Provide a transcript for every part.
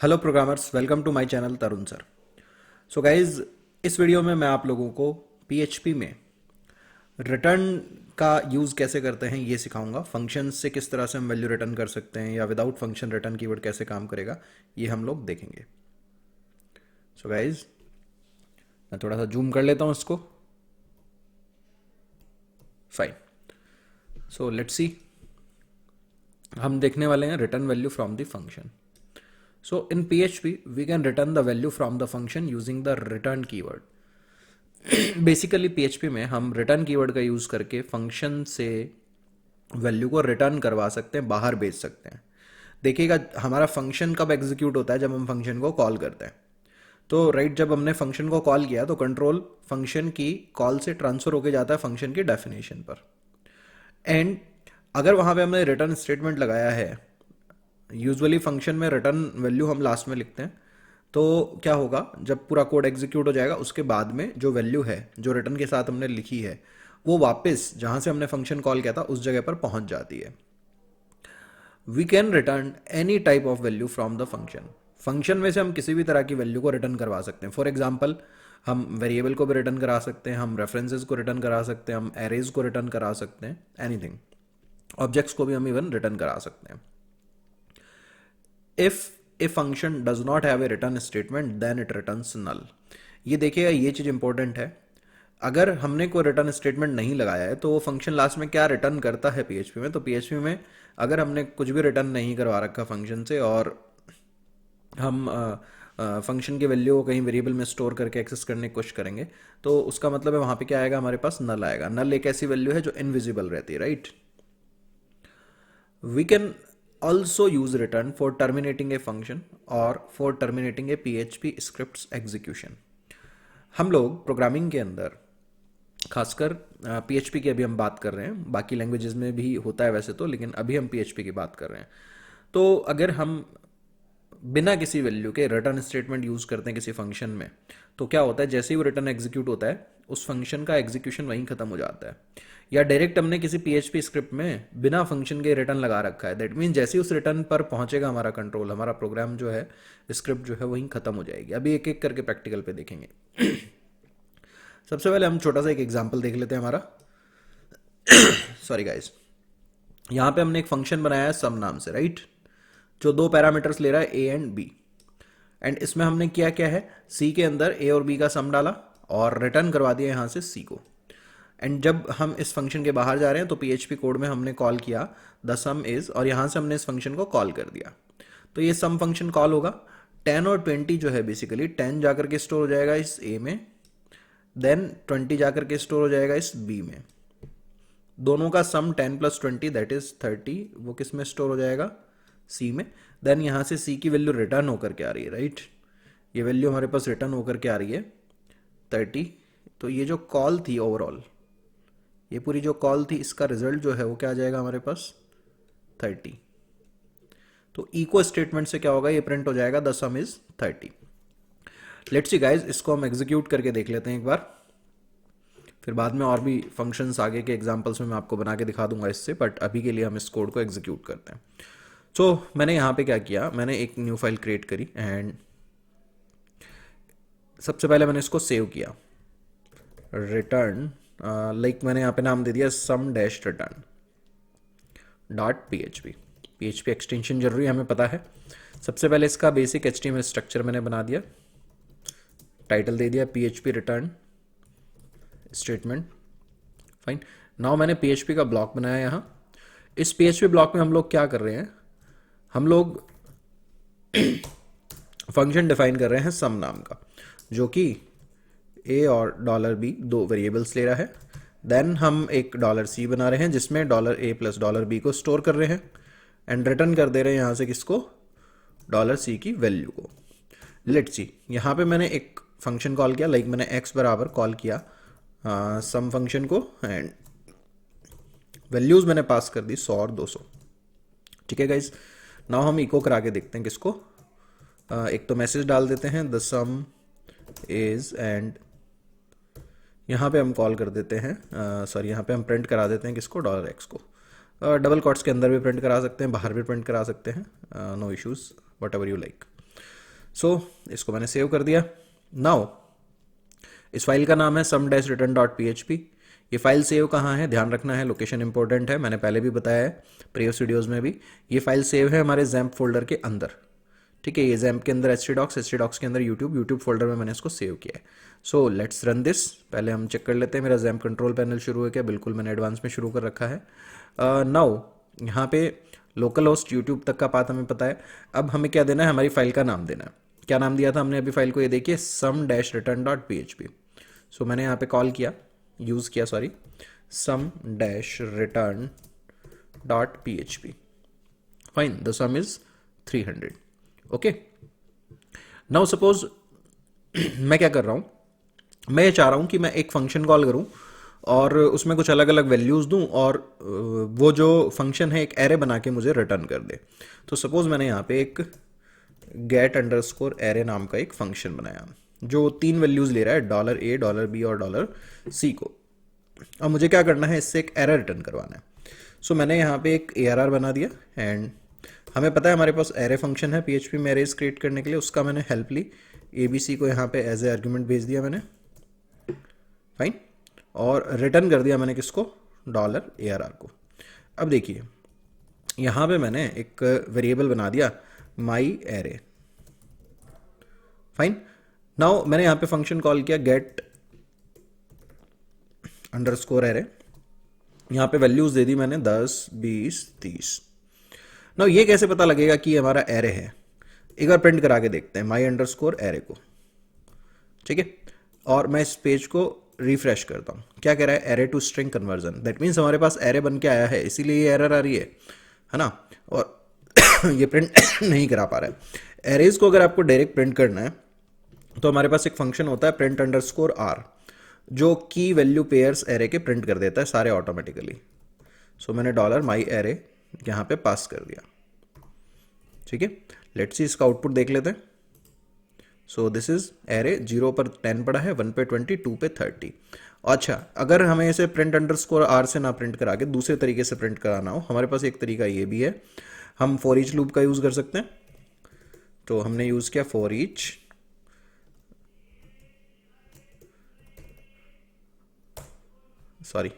Hello programmers, welcome to my channel Tarun sir. So guys, इस video में मैं आप लोगों को पीएचपी में रिटर्न का यूज़ कैसे करते हैं ये सिखाऊंगा। फंक्शन से किस तरह से हम वैल्यू रिटर्न कर सकते हैं या विदाउट फंक्शन रिटर्न कीवर्ड कैसे काम करेगा ये हम लोग देखेंगे। सो गाइज, मैं थोड़ा सा जूम कर लेता हूँ इसको। फाइन। सो लेट्स सी, हम देखने वाले हैं return value from the function. So in PHP, we can return the value from the function using the return keyword. Basically PHP में हम रिटर्न कीवर्ड का यूज़ करके फंक्शन से वैल्यू को रिटर्न करवा सकते हैं, बाहर भेज सकते हैं। देखिएगा, हमारा फंक्शन कब एग्जीक्यूट होता है? जब हम फंक्शन को कॉल करते हैं। तो राइट, जब हमने फंक्शन को कॉल किया तो कंट्रोल फंक्शन की कॉल से ट्रांसफर होके जाता है फंक्शन की डेफिनेशन पर। एंड अगर वहाँ पे हमने रिटर्न स्टेटमेंट लगाया है, यूजुअली फंक्शन में रिटर्न वैल्यू हम लास्ट में लिखते हैं, तो क्या होगा, जब पूरा कोड एग्जीक्यूट हो जाएगा उसके बाद में जो वैल्यू है जो रिटर्न के साथ हमने लिखी है वो वापस जहां से हमने फंक्शन कॉल किया था उस जगह पर पहुंच जाती है। We can return any type of value from the function. Function में से हम किसी भी तरह की वैल्यू को रिटर्न करवा सकते हैं। फॉर एग्जाम्पल, हम वेरिएबल को भी रिटर्न करा सकते हैं, हम रेफरेंसेस को रिटर्न करा सकते हैं, हम एरेज को रिटर्न करा सकते हैं, एनीथिंग। ऑब्जेक्ट्स को भी हम इवन रिटर्न करा सकते हैं। If a function does not have a return statement then it returns null. ये देखिएगा, ये चीज़ इंपॉर्टेंट है। अगर हमने कोई रिटर्न स्टेटमेंट नहीं लगाया है तो वो फंक्शन लास्ट में क्या रिटर्न करता है पीएचपी में, तो पीएचपी में अगर हमने कुछ भी रिटर्न नहीं करवा रखा फंक्शन से और हम फंक्शन की वैल्यू को कहीं वेरिएबल में स्टोर करके एक्सेस करने की कोशिश करेंगे तो उसका मतलब है वहाँ पे क्या आएगा, हमारे पास नल आएगा। नल एक ऐसी वैल्यू है जो इनविजिबल रहती है, right. We can also use return for terminating a function or for terminating a PHP scripts execution। हम लोग प्रोग्रामिंग के अंदर खासकर PHP की अभी हम बात कर रहे हैं, बाकी लैंग्वेजेस में भी होता है वैसे तो, लेकिन अभी हम PHP की बात कर रहे हैं। तो अगर हम बिना किसी वैल्यू के रिटर्न स्टेटमेंट यूज़ करते हैं किसी फंक्शन में, तो क्या होता है, जैसे ही वो रिटर्न एग्जीक्यूट होता है उस फंक्शन का एग्जीक्यूशन वहीं खत्म हो जाता है। या डायरेक्ट हमने किसी पीएचपी स्क्रिप्ट में बिना फंक्शन के रिटर्न लगा रखा है, दैट मीन जैसे ही उस रिटर्न पर पहुंचेगा हमारा कंट्रोल, हमारा प्रोग्राम जो है, स्क्रिप्ट जो है, वहीं खत्म हो जाएगी। अभी एक एक करके प्रैक्टिकल पे देखेंगे। सबसे पहले हम छोटा सा एक एग्जाम्पल देख लेते हैं हमारा। सॉरी गाइस, यहाँ पे हमने एक फंक्शन बनाया है सम नाम से, राइट, जो दो पैरामीटर्स ले रहा है ए एंड बी। एंड इसमें हमने किया क्या है, सी के अंदर ए और बी का सम डाला और रिटर्न करवा दिया यहाँ से सी को। एंड जब हम इस फंक्शन के बाहर जा रहे हैं तो पीएचपी कोड में हमने कॉल किया द सम इज, और यहाँ से हमने इस फंक्शन को कॉल कर दिया। तो ये सम फंक्शन कॉल होगा। 10 और 20 जो है, बेसिकली 10 जाकर के स्टोर हो जाएगा इस ए में, देन 20 जाकर के स्टोर हो जाएगा इस बी में। दोनों का सम 10 + 20 दैट इज 30, वो किस में स्टोर हो जाएगा, सी में। देन यहाँ से सी की वैल्यू रिटर्न होकर के आ रही है, राइट। ये वैल्यू हमारे पास रिटर्न होकर के आ रही है 30। तो ये जो कॉल थी ओवरऑल, ये पूरी जो कॉल थी, इसका रिजल्ट जो है वो क्या आ जाएगा हमारे पास 30। तो इको स्टेटमेंट से क्या होगा, ये प्रिंट हो जाएगा the sum is 30। Let's see guys, इसको हम एग्जीक्यूट करके देख लेते हैं एक बार, फिर बाद में और भी फंक्शंस आगे के एग्जांपल्स में मैं आपको बना के दिखा दूंगा इससे, बट अभी के लिए हम इस कोड को एग्जीक्यूट करते हैं। सो मैंने यहाँ पे क्या किया, मैंने एक न्यू फाइल क्रिएट करी एंड सबसे पहले मैंने इसको सेव किया, रिटर्न लाइक मैंने यहाँ पे नाम दे दिया some dash return dot PHP. PHP extension जरूरी हमें पता है। सबसे पहले इसका बेसिक एचटीएमएल स्ट्रक्चर मैंने बना दिया, टाइटल दे दिया PHP return statement. Fine. Now मैंने पीएचपी का ब्लॉक बनाया यहाँ। इस पीएचपी ब्लॉक में हम लोग क्या कर रहे हैं, हम लोग फंक्शन डिफाइन कर रहे हैं सम नाम का, जो कि ए और $b दो वेरिएबल्स ले रहा है। देन हम एक $c बना रहे हैं जिसमें $a + $b को स्टोर कर रहे हैं एंड रिटर्न कर दे रहे हैं यहाँ से किसको, $c की वैल्यू को। लेट्स सी, यहाँ पे मैंने एक फंक्शन कॉल किया, लाइक मैंने x बराबर कॉल किया सम फंक्शन को एंड वैल्यूज मैंने पास कर दी 100 और 200। ठीक है गाइज, नाउ हम इको करा के देखते हैं किसको। एक तो मैसेज डाल देते हैं द सम इज, एंड यहाँ पे हम कॉल कर देते हैं, सॉरी यहाँ पे हम प्रिंट करा देते हैं किसको, $x को। डबल कॉट्स के अंदर भी प्रिंट करा सकते हैं, बाहर भी प्रिंट करा सकते हैं, no issues, whatever you like. So इसको मैंने सेव कर दिया। नाउ इस फाइल का नाम है sum-return.php। ये फाइल सेव कहाँ है, ध्यान रखना है, लोकेशन इंपॉर्टेंट है, मैंने पहले भी बताया है प्रीवियस वीडियोज़ में भी। ये फाइल सेव है हमारे जैम्प फोल्डर के अंदर, ठीक है। ये जैम्प के अंदर htdocs के अंदर यूट्यूब फोल्डर में मैंने इसको सेव किया है। So let's run this. पहले हम चेक कर लेते हैं मेरा जैम्प कंट्रोल पैनल शुरू है क्या। बिल्कुल मैंने एडवांस में शुरू कर रखा है। नाउ यहाँ पे लोकल होस्ट यूट्यूब तक का पाथ हमें पता है। अब हमें क्या देना है, हमारी फाइल का नाम देना है। क्या नाम दिया था हमने अभी फाइल को, ये देखिए sum-return.php। सो मैंने यहाँ पे कॉल किया, यूज़ किया sorry, sum-return.php। Fine, the sum is 300। Okay, now suppose मैं क्या कर रहा हूँ, मैं ये चाह रहा हूँ कि मैं एक फंक्शन कॉल करूँ और उसमें कुछ अलग अलग वैल्यूज़ दूँ और वो जो फंक्शन है एक एरे बना के मुझे रिटर्न कर दे। तो सपोज मैंने यहाँ पे एक get_array नाम का एक फंक्शन बनाया जो 3 वैल्यूज़ ले रहा है, $a, $b और $c को। अब मुझे क्या करना है, इससे एक एरर रिटर्न करवाना है। सो मैंने यहाँ पे एक ARR बना दिया एंड हमें पता है हमारे पास एरे फंक्शन है PHP में एरेज क्रिएट करने के लिए, उसका मैंने हेल्प ली, ABC को यहाँ पे एज ए आर्ग्यूमेंट भेज दिया मैंने, फाइन, और रिटर्न कर दिया मैंने किसको, $ARR को। अब देखिए यहाँ पे मैंने एक वेरिएबल बना दिया माई एरे, फाइन। नाउ मैंने यहाँ पे फंक्शन कॉल किया get_array, यहाँ पे वैल्यूज दे दी मैंने 10, 20, 30। नाउ ये कैसे पता लगेगा कि ये हमारा एरे है, एक बार प्रिंट करा के देखते हैं my_array को, ठीक है। और मैं इस पेज को रिफ्रेश करता हूँ, क्या कह रहा है, array to string conversion. That means हमारे पास एरे बन के आया है, इसीलिए ये एरर आ रही है ना, और ये प्रिंट नहीं करा पा रहा है। एरेज को अगर आपको डायरेक्ट प्रिंट करना है तो हमारे पास एक फंक्शन होता है print_r, जो की वैल्यू पेयर्स एरे के प्रिंट कर देता है सारे ऑटोमेटिकली। सो मैंने $myArray यहाँ पे पास कर दिया, ठीक है। लेट्स सी इसका आउटपुट देख लेते हैं। सो दिस इज एरे, 0 पर 10 पड़ा है, 1 पे 20, 2 पे 30। अच्छा, अगर हमें इसे print_r से ना प्रिंट करा के दूसरे तरीके से प्रिंट कराना हो, हमारे पास एक तरीका ये भी है, हम फॉर ईच लूप का यूज कर सकते हैं। तो हमने यूज किया फॉर ईच, सॉरी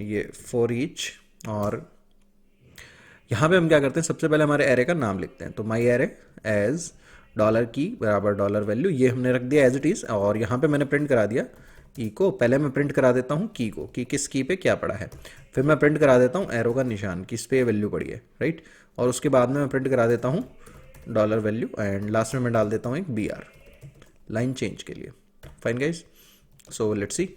ये फॉर ईच, और यहाँ पे हम क्या करते हैं, सबसे पहले हमारे एरे का नाम लिखते हैं। तो माई एरे एज $की बराबर $वैल्यू, ये हमने रख दिया एज इट इज़, और यहाँ पे मैंने प्रिंट करा दिया की को। पहले मैं प्रिंट करा देता हूँ की को, कि किस की पे क्या पड़ा है, फिर मैं प्रिंट करा देता हूँ एरो का निशान, किस पे वैल्यू पड़ी है, राइट। और उसके बाद में मैं प्रिंट करा देता हूँ $वैल्यू, एंड लास्ट में मैं डाल देता हूँ एक BR लाइन चेंज के लिए। Fine guys, so let's see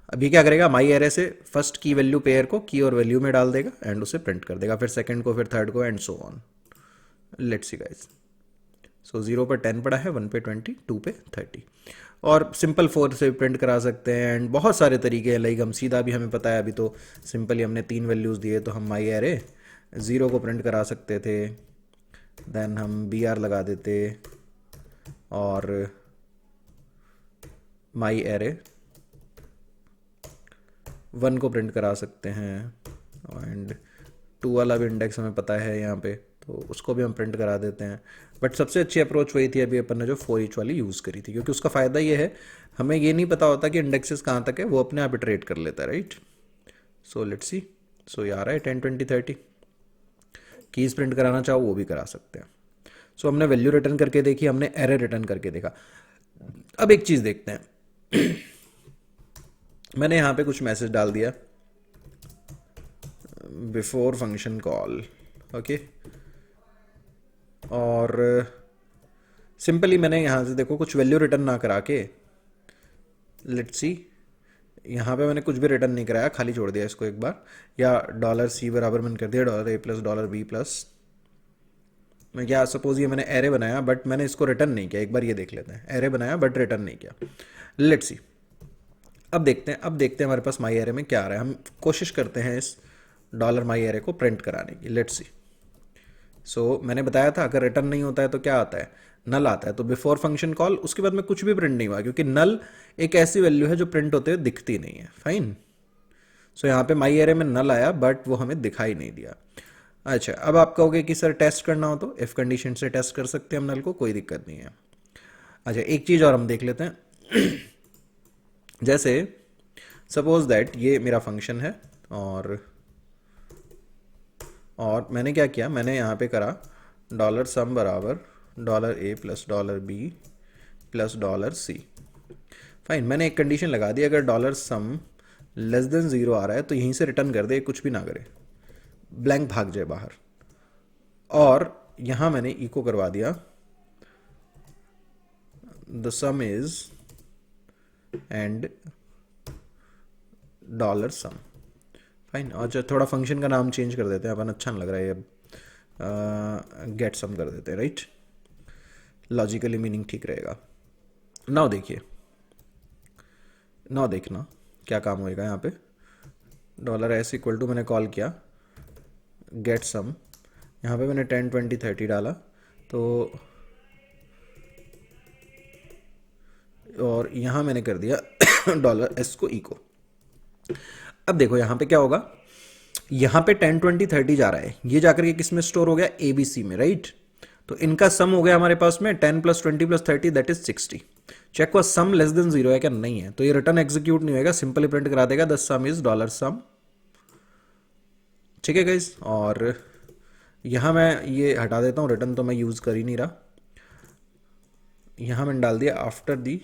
अभी क्या करेगा, माई एरे से फर्स्ट की वैल्यू पेयर को की और वैल्यू में डाल देगा एंड उसे प्रिंट कर देगा, फिर सेकंड को, फिर थर्ड को, and so on. Let's see guys, so 0 पर 10 पड़ा है, 1 पे 20, 2 पे 30, और सिंपल 4 से प्रिंट करा सकते हैं, एंड बहुत सारे तरीके हैं। लाइक हम सीधा भी, हमें पता है अभी तो सिंपली हमने 3 वैल्यूज़ दिए, तो हम माई एरे 0 को प्रिंट करा सकते थे, देन हम BR लगा देते, और माई एरे 1 को प्रिंट करा सकते हैं, एंड 2 वाला भी इंडेक्स हमें पता है यहाँ पे, तो उसको भी हम प्रिंट करा देते हैं। बट सबसे अच्छी अप्रोच वही थी अभी अपन ने जो फॉर ईच वाली यूज़ करी थी, क्योंकि उसका फ़ायदा ये है, हमें ये नहीं पता होता कि इंडेक्सेस कहाँ तक है, वो अपने आप इटरेट कर लेता है, राइट। सो लेट्स सी, सो ये आ रहा है 10, 20, 30। कीज़ प्रिंट कराना चाहो वो भी करा सकते हैं। सो हमने वैल्यू रिटर्न करके देखी, हमने एरर रिटर्न करके देखा। अब एक चीज़ देखते हैं, मैंने यहाँ पे कुछ मैसेज डाल दिया बिफोर फंक्शन कॉल, ओके, और सिंपली मैंने यहाँ से देखो कुछ वैल्यू रिटर्न ना करा के, लेट्स सी, यहाँ पे मैंने कुछ भी रिटर्न नहीं कराया, खाली छोड़ दिया इसको एक बार, या $C बराबर मैंने कर दिया $A प्लस $B प्लस। मैं क्या, सपोज ये मैंने एरे बनाया बट मैंने इसको रिटर्न नहीं किया, एक बार ये देख लेते हैं, एरे बनाया बट रिटर्न नहीं किया। लेट्स सी, अब देखते हैं हमारे पास माई एरे में क्या आ रहा है। हम कोशिश करते हैं इस $माई एरे को प्रिंट कराने की। लेट्स सी, सो मैंने बताया था अगर रिटर्न नहीं होता है तो क्या आता है, नल आता है। तो बिफोर फंक्शन कॉल, उसके बाद में कुछ भी प्रिंट नहीं हुआ, क्योंकि नल एक ऐसी वैल्यू है जो प्रिंट होते हुए दिखती नहीं है, फाइन। सो यहाँ पे माई एरे में नल आया बट वो हमें दिखाई नहीं दिया। अच्छा, अब आप कहोगे कि सर टेस्ट करना हो तो इफ़ कंडीशन से टेस्ट कर सकते हैं हम नल को, कोई दिक्कत नहीं है। अच्छा, एक चीज़ और हम देख लेते हैं। जैसे सपोज दैट ये मेरा फंक्शन है और मैंने क्या किया, मैंने यहाँ पे करा डॉलर सम बराबर dollar A plus dollar B plus dollar C. Fine, मैंने एक कंडीशन लगा दी, अगर dollar sum less than zero आ रहा है तो यहीं से रिटर्न कर दे, कुछ भी ना करे, ब्लैंक भाग जाए बाहर। और यहाँ मैंने इको करवा दिया the sum is and dollar sum. Fine, और जो थोड़ा फंक्शन का नाम चेंज कर देते हैं अपन, अच्छा नहीं लग रहा है अब, गेट सम कर देते हैं, राइट, लॉजिकली मीनिंग ठीक रहेगा। नाउ देखिए, नाउ देखना क्या काम होएगा यहाँ पे। डॉलर एस इक्वल टू मैंने कॉल किया गेट सम, यहाँ पे मैंने 10 20 30 डाला तो, और यहाँ मैंने कर दिया डॉलर एस को इको। अब देखो यहाँ पे क्या होगा, यहाँ पे 10 20 30 जा रहा है, ये जाकर के किस में स्टोर हो गया, ए बी सी में, राइट। तो इनका सम हो गया हमारे पास में 10 + 20 + 30 दैट इज 60। चेक हुआ सम लेस देन जीरो है क्या, नहीं है, तो ये रिटर्न एग्जीक्यूट नहीं होगा, सिंपली प्रिंट करा देगा द सम इज डॉलर सम। ठीक है गाइस, और यहाँ मैं ये हटा देता हूँ, रिटर्न तो मैं यूज कर ही नहीं रहा। यहाँ मैंने डाल दिया आफ्टर दी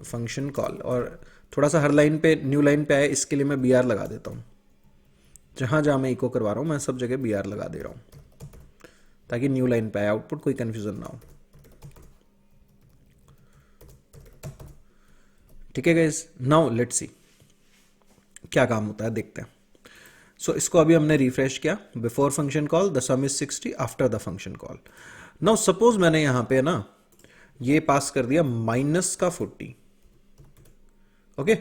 फंक्शन कॉल, और थोड़ा सा हर लाइन पे न्यू लाइन पे आए इसके लिए मैं बी आर लगा देता हूँ, जहाँ जहाँ मैं इको करवा रहा हूँ मैं सब जगह बी आर लगा दे रहा हूँ ताकि न्यू लाइन पे आए आउटपुट, कोई कंफ्यूजन ना हो। ठीक है गाइस, नाउ लेट्स सी क्या काम होता है, देखते हैं। सो इसको अभी हमने रिफ्रेश किया, before function call the sum is 60, after the function call. Now suppose मैंने यहां पे ना ये पास कर दिया माइनस का 40। ओके,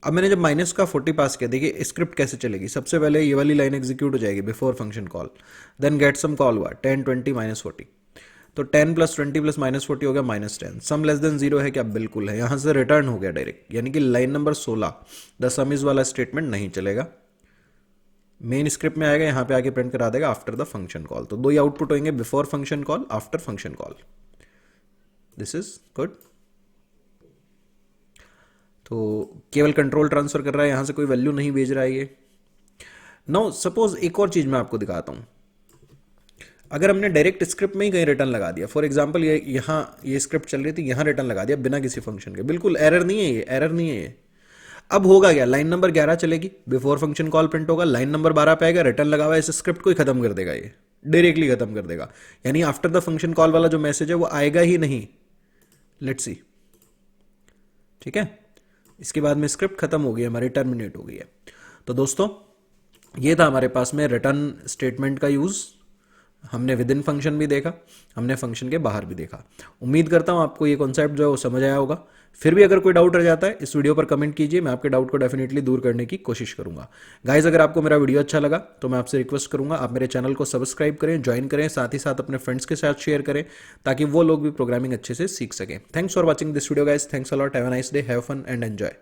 अब मैंने जब माइनस का 40 पास किया, देखिए स्क्रिप्ट कैसे चलेगी। सबसे पहले ये वाली लाइन एग्जीक्यूट हो जाएगी before function call, then get sum call हुआ 10 20 -40, तो 10 + 20 + -40 हो गया -10। सम लेस देन जीरो है क्या, बिल्कुल है, यहां से रिटर्न हो गया डायरेक्ट, यानी कि line number 16 the sum is वाला स्टेटमेंट नहीं चलेगा, मेन स्क्रिप्ट में आएगा, यहां पे आके प्रिंट करा देगा आफ्टर द फंक्शन कॉल। तो दो ही आउटपुट होंगे, before function call, after function call. This is good. तो केवल कंट्रोल ट्रांसफर कर रहा है, यहां से कोई वैल्यू नहीं भेज रहा है ये। नाउ सपोज एक और चीज मैं आपको दिखाता हूं, अगर हमने डायरेक्ट स्क्रिप्ट में ही कहीं रिटर्न लगा दिया, फॉर एग्जांपल ये यहाँ ये स्क्रिप्ट चल रही थी, यहाँ रिटर्न लगा दिया बिना किसी फंक्शन के, बिल्कुल एरर नहीं है ये, एरर नहीं है ये। अब होगा क्या, लाइन नंबर 11 चलेगी, बिफोर फंक्शन कॉल प्रिंट होगा, लाइन नंबर 12 पे आएगा, रिटर्न लगा हुआ है, इस स्क्रिप्ट को ही खत्म कर देगा ये, डायरेक्टली खत्म कर देगा, यानी आफ्टर द फंक्शन कॉल वाला जो मैसेज है वो आएगा ही नहीं। लेट्स सी, ठीक है, इसके बाद में स्क्रिप्ट खत्म हो गई है हमारी, टर्मिनेट हो गई है। तो दोस्तों ये था हमारे पास में रिटर्न स्टेटमेंट का यूज, हमने विद इन फंक्शन भी देखा, हमने फंक्शन के बाहर भी देखा। उम्मीद करता हूं आपको ये कॉन्सेप्ट जो है वो समझ आया होगा। फिर भी अगर कोई डाउट रह जाता है इस वीडियो पर कमेंट कीजिए, मैं आपके डाउट को डेफिनेटली दूर करने की कोशिश करूंगा। गाइज अगर आपको मेरा वीडियो अच्छा लगा तो मैं आपसे रिक्वेस्ट करूंगा आप मेरे चैनल को सब्सक्राइब करें, ज्वाइन करें, साथ ही साथ अपने फ्रेंड्स के साथ शेयर करें ताकि वो लोग भी प्रोग्रामिंग अच्छे से सीख सकें। Thanks for watching this video guys, thanks a lot, have a nice day, have fun and enjoy.